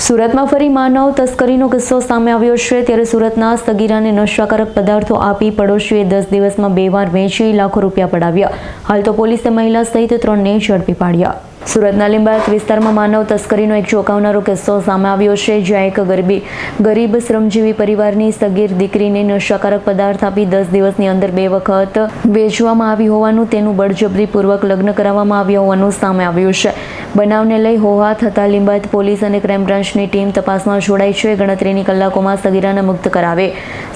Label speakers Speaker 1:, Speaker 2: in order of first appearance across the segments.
Speaker 1: સુરતમાં ફરી માનવ તસ્કરીનો કિસ્સો સામે આવ્યો છે। ત્યારે સુરતના સગીરાને નશાકારક પદાર્થો આપી પડોશીએ 10 દિવસમાં 2 વાર વેચી લાખો રૂપિયા પડાવ્યા। હાલ તો પોલીસે મહિલા સહિત 3ને ઝડપી પાડ્યા। સુરતના લીંબાયત વિસ્તારમાં માનવ તસ્કરીનો એક ચોંકાવનારો કિસ્સો સામે આવ્યો છે, જ્યાં એક ગરીબ શ્રમજીવી પરિવારની સગીર દીકરીને નશાકારક પદાર્થ આપી 10 દિવસની અંદર 2 વખત વેચવામાં આવી હોવાનું, તેનું બળજબરીપૂર્વક લગ્ન કરાવવામાં આવ્યા હોવાનું સામે આવ્યું છે। બનાવને લઈ હોહા થતા લીંબાયત પોલીસ અને ક્રાઇમ બ્રાન્ચની ટીમ તપાસમાં જોડાઈ છે। ગણતરીની કલાકોમાં સગીરાને મુક્ત કરાવે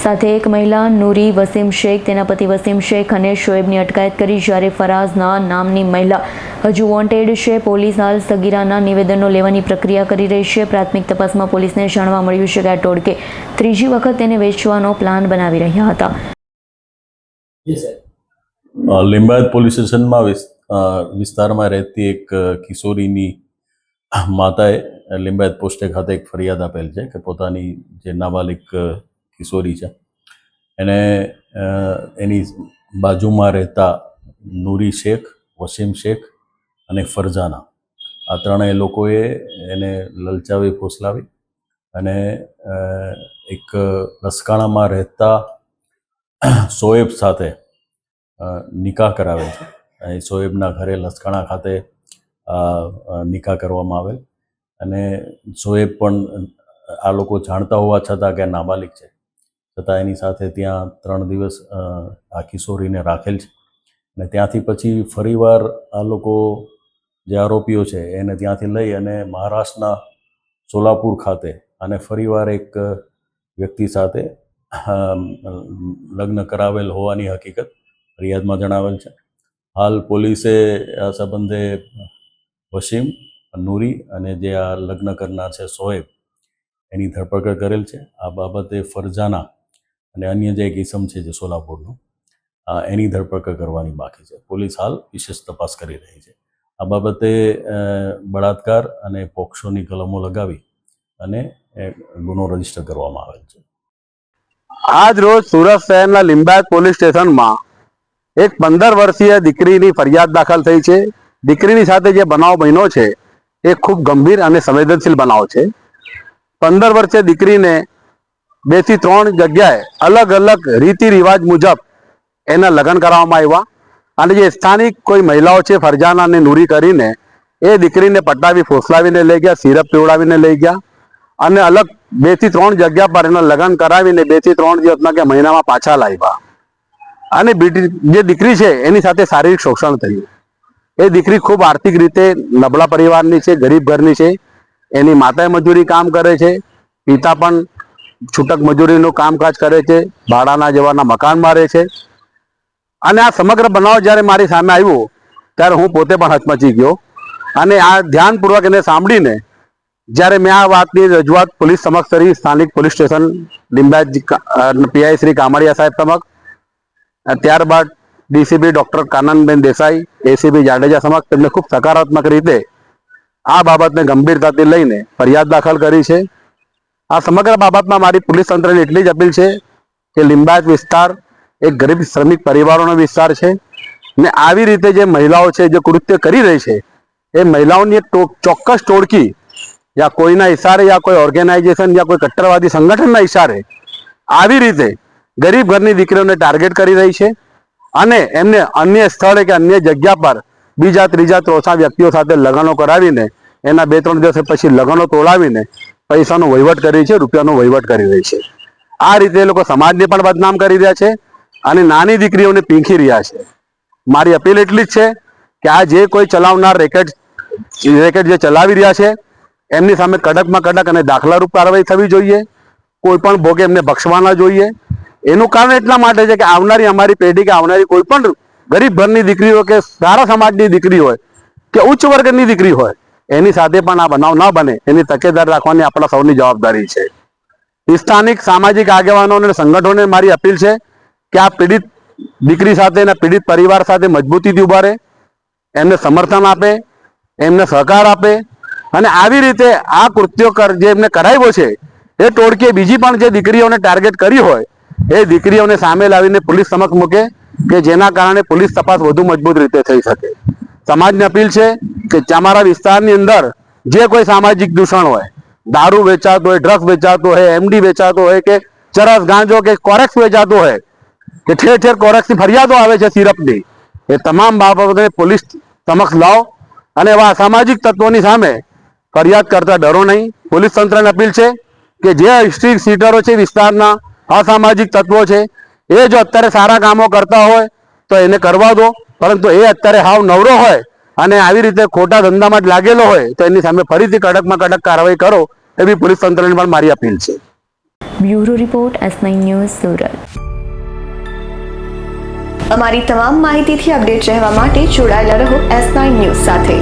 Speaker 1: સાથે એક મહિલા નૂરી વસીમ શેખ, તેના પતિ વસીમ શેખ અને શોએબની અટકાયત કરી, જ્યારે ફરાઝના નામની મહિલા હજુ વોન્ટેડ છે। પોલીસ હાલ સગીરાના નિવેદનો લેવાની પ્રક્રિયા કરી રહી છે। પ્રાથમિક તપાસમાં પોલીસને જાણવા મળ્યું છે કે આ ટોળકે ત્રીજી વખત તેને વેચવાનો પ્લાન બનાવી રહ્યા હતા।
Speaker 2: લીંબાયત પોલીસ સ્ટેશનમાં વિસ્તારમાં રહેતી એક કિશોરીની માતાએ લીંબાયત પોસ્ટે ખાતે એક ફરિયાદ આપેલ છે કે પોતાની જે નાબાલિગ કિશોરી છે એને એની બાજુમાં રહેતા નૂરી શેખ, વસીમ શેખ અને ફરજાના, આ ત્રણેય લોકોએ એને લલચાવી ફોસલાવી અને એક લસકાણામાં રહેતા શોએબ સાથે નિકાહ કરાવે છે। અહીં શોએબના ઘરે લસકાણા ખાતે નિકાહ કરવામાં આવેલ અને શોએબ પણ આ લોકો જાણતા હોવા છતાં કે નાબાલિગ છે, છતાં એની સાથે ત્યાં 3 દિવસ આ કિશોરીને રાખેલ છે અને ત્યાંથી પછી ફરીવાર આ લોકો જે આરોપીઓ છે એને ત્યાંથી લઈ અને મહારાષ્ટ્રના સોલાપુર ખાતે અને ફરીવાર એક વ્યક્તિ સાથે લગ્ન કરાવેલ હોવાની હકીકત ફરિયાદમાં જણાવેલ છે। હાલ પોલીસે આ સંબંધે વસીમ, નૂરી અને જે આ લગ્ન કરનાર છે શોએબ, એની ધરપકડ કરેલ છે। આ બાબતે ફરજાના અને અન્ય જે એક ઇસમ છે જે સોલાપુરનું, એની ધરપકડ કરવાની બાકી છે। પોલીસ હાલ વિશેષ તપાસ કરી રહી છે। આ બાબતે બળાત્કાર અને પોક્સોની કલમો લગાવી અને ગુનો રજીસ્ટર કરવામાં આવેલ છે।
Speaker 3: આજ રોજ સુરત શહેરના લીંબાયત પોલીસ સ્ટેશનમાં એક 15 વર્ષીય દીકરીની ફરિયાદ દાખલ થઈ છે। દીકરીની સાથે જે બનાવ બન્યો છે એ ખૂબ ગંભીર અને સંવેદનશીલ બનાવ છે। 15 વર્ષીય દીકરીને 2 થી 3 જગ્યાએ અલગ અલગ રીતિ રિવાજ મુજબ એના લગ્ન કરવામાં આવ્યા અને જે સ્થાનિક કોઈ મહિલાઓ છે ફરજાના અને નૂરી કરીને એ દીકરીને પટાવી ફોસલાવીને લઈ ગયા, સિરપ પીવડાવીને લઈ ગયા અને અલગ 2 થી 3 જગ્યા પર એના લગ્ન કરાવીને 2 થી 3 દિવસમાં કે મહિનામાં પાછા લાવ્યા અને જે દીકરી છે એની સાથે શારીરિક શોષણ થયું। એ દીકરી ખૂબ આર્થિક રીતે નબળા પરિવારની છે, ગરીબ ઘરની છે। એની માતાએ મજૂરી કામ કરે છે, પિતા પણ છૂટક મજૂરીનું કામકાજ કરે છે, ભાડાના જેવાના મકાનમાં રહે છે અને આ સમગ્ર બનાવ જ્યારે મારી સામે આવ્યો ત્યારે હું પોતે પણ હચમચી ગયો અને આ ધ્યાનપૂર્વક એને સાંભળીને જ્યારે મેં આ વાતની રજૂઆત પોલીસ સમક્ષ કરી, સ્થાનિક police station Limbayat PI Shri Kamadiya સાહેબ સમક્ષ, ત્યારબાદ DCP doctor Kananben Desai, ACP Jadeja સમક્ષ તેમને ખૂબ સકારાત્મક રીતે આ બાબતને ગંભીરતાથી લઈને ફરિયાદ દાખલ કરી છે। આ સમગ્ર બાબતમાં મારી પોલીસ તંત્રને એટલી જ અપીલ છે કે લીંબાયત વિસ્તાર એક ગરીબ શ્રમિક પરિવારોનો વિસ્તાર છે ને આવી રીતે જે મહિલાઓ છે જે કૃત્ય કરી રહી છે એ મહિલાઓની એક ચોક્કસ ટોળકી યા કોઈના ઇશારે યા કોઈ ઓર્ગેનાઇઝેશન યા કોઈ કટ્ટરવાદી સંગઠનના ઇશારે આવી રીતે ગરીબ ઘરની દીકરીઓને ટાર્ગેટ કરી રહી છે અને એમને અન્ય સ્થળે કે અન્ય જગ્યા પર બીજા ત્રીજા ચોથા વ્યક્તિઓ સાથે લગ્નો કરાવીને એના 2-3 દિવસ પછી લગ્નો તોડાવીને પૈસાનો વહીવટ કરી છે, રૂપિયાનો વહીવટ કરી રહી છે। આ રીતે એ લોકો સમાજને પણ બદનામ કરી રહ્યા છે અને નાની દીકરીઓને પીંખી રહ્યા છે। મારી અપીલ એટલી જ છે કે આ જે કોઈ ચલાવનાર રેકેટ જે ચલાવી રહ્યા છે એમની સામે કડકમાં કડક અને દાખલારૂપ કાર્યવાહી થવી જોઈએ। કોઈ પણ ભોગે એમને બક્ષવા ન જોઈએ। એનું કારણ એટલા માટે છે કે આવનારી અમારી પેઢી કે આવનારી કોઈ પણ ગરીબ ઘરની દીકરી હોય કે સારા સમાજની દીકરી હોય કે ઉચ્ચ વર્ગની દીકરી હોય, એની સાથે પણ આ બનાવ ન બને એની તકેદારી રાખવાની આપણા સૌની જવાબદારી છે। સ્થાનિક સામાજિક આગેવાનો અને સંગઠનોને મારી અપીલ છે કે આ પીડિત દીકરી સાથે અને પીડિત પરિવાર સાથે મજબૂતીથી ઊભા રહે, એમને સમર્થન આપે, એમને સહકાર આપે અને આવી રીતે આ કૃત્યો જે એમને કરાવ્યો છે એ ટોળકીએ બીજી પણ જે દીકરીઓને ટાર્ગેટ કરી હોય એ દીકરીઓને સામે લાવીને પોલીસ સમક્ષ મૂકે કે જેના કારણે પોલીસ તપાસ વધુ મજબૂત રીતે થઈ શકે। સમાજને અપીલ છે કે તમારા વિસ્તારની અંદર જે કોઈ સામાજિક દૂષણ હોય, દારૂ વેચાતો હોય, ડ્રગ્સ વેચાતો હોય, એમડી વેચાતો હોય કે ચરસ ગાંજો કે કોરેક્સ વેચાતો હોય કે ઠેર ઠેર કોરેક્સની ફરિયાદો આવે છે સિરપની, એ તમામ બાબતોને પોલીસ સમક્ષ લાવો અને એવા અસામાજિક તત્વોની સામે ફરિયાદ કરતા ડરો નહીં. પોલીસ તંત્રને અપીલ છે કે જે સ્ટ્રીટ સીટરો છે, વિસ્તારના અસામાજિક તત્વો છે, એ જો અત્યારે સારા કામો કરતા હોય તો એને કરવા દો, પરંતુ એ અત્યારે હાવ નવરો હોય અને આવી રીતે ખોટા ધંધામાં જ લાગેલો હોય તો એની સામે ફરીથી કડકમાં કડક કાર્યવાહી કરો એવી પોલીસ તંત્રને પણ મારી અપીલ છે.
Speaker 1: Bureau report S9 news Surat.
Speaker 4: અમારી તમામ માહિતીથી અપડેટ રહેવા માટે જોડાયેલા રહો S9 ન્યૂઝ સાથે.